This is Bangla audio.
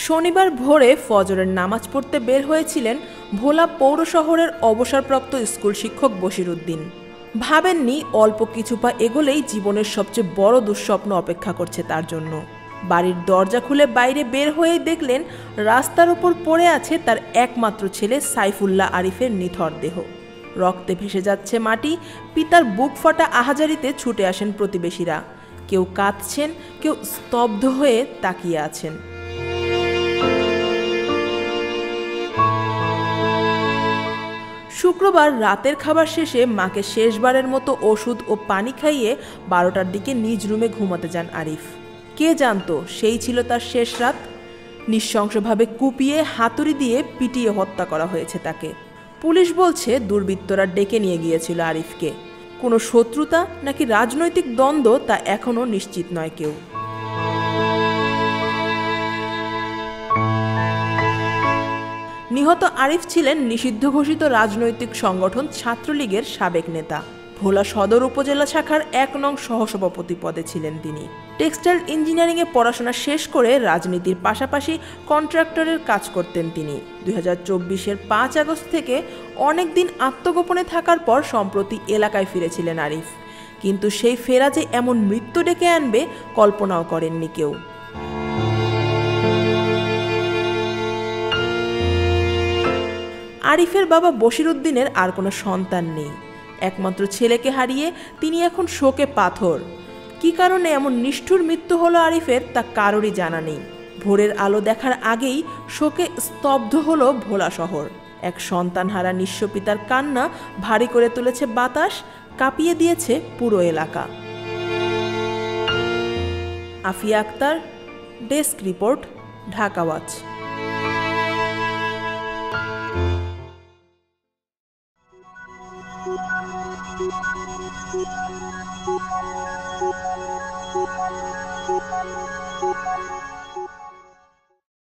শনিবার ভোরে ফজরের নামাজ পড়তে বের হয়েছিলেন ভোলা পৌর শহরের অবসরপ্রাপ্ত স্কুল শিক্ষক বশিরউদ্দিন। ভাবেননি অল্প কিছু পা এগোলেই জীবনের সবচেয়ে বড় দুঃস্বপ্ন অপেক্ষা করছে তার জন্য। বাড়ির দরজা খুলে বাইরে বের হয়েই দেখলেন রাস্তার উপর পড়ে আছে তার একমাত্র ছেলে সাইফুল্লাহ আরিফের নিথর দেহ। রক্তে ভেসে যাচ্ছে মাটি। পিতার বুক ফাটা আহাজারিতে ছুটে আসেন প্রতিবেশীরা। কেউ কাঁদছেন, কেউ স্তব্ধ হয়ে তাকিয়ে আছেন। শুক্রবার রাতের খাবার শেষে মাকে শেষবারের মতো ওষুধ ও পানি খাইয়ে 12টার দিকে নিজ রুমে ঘুমাতে যান আরিফ। কে জানতো সেই ছিল তার শেষ রাত। নৃশংসভাবে কুপিয়ে হাতুড়ি দিয়ে পিটিয়ে হত্যা করা হয়েছে তাকে। পুলিশ বলছে দুর্বৃত্তরা ডেকে নিয়ে গিয়েছিল আরিফকে। কোনো শত্রুতা নাকি রাজনৈতিক দ্বন্দ্ব তা এখনও নিশ্চিত নয় কেউ। নিহত আরিফ ছিলেন নিষিদ্ধ ঘোষিত রাজনৈতিক সংগঠন ছাত্রলীগের সাবেক নেতা। ভোলা সদর উপজেলা শাখার 1 নং সহসভাপতি পদে ছিলেন তিনি। টেক্সটাইল ইঞ্জিনিয়ারিংয়ে পড়াশোনা শেষ করে রাজনীতির পাশাপাশি কন্ট্রাক্টরের কাজ করতেন তিনি। 2024-এর 5 আগস্ট থেকে অনেক দিন আত্মগোপনে থাকার পর সম্প্রতি এলাকায় ফিরেছিলেন আরিফ। কিন্তু সেই ফেরা যে এমন মৃত্যু ডেকে আনবে কল্পনাও করেননি কেউ। আরিফের বাবা বশিরউদ্দিনের আর কোনো সন্তান নেই। একমাত্র ছেলেকে হারিয়ে তিনি এখন শোকে পাথর। কী কারণে এমন নিষ্ঠুর মৃত্যু হলো আরিফের তা কারোরই জানা নেই। ভোরের আলো দেখার আগেই শোকে স্তব্ধ হলো ভোলা শহর। এক সন্তানহারা নিঃস্ব পিতার কান্না ভারী করে তুলেছে বাতাস, কাঁপিয়ে দিয়েছে পুরো এলাকা। Afia Akter, desk report, Dhaka watch. Thank you.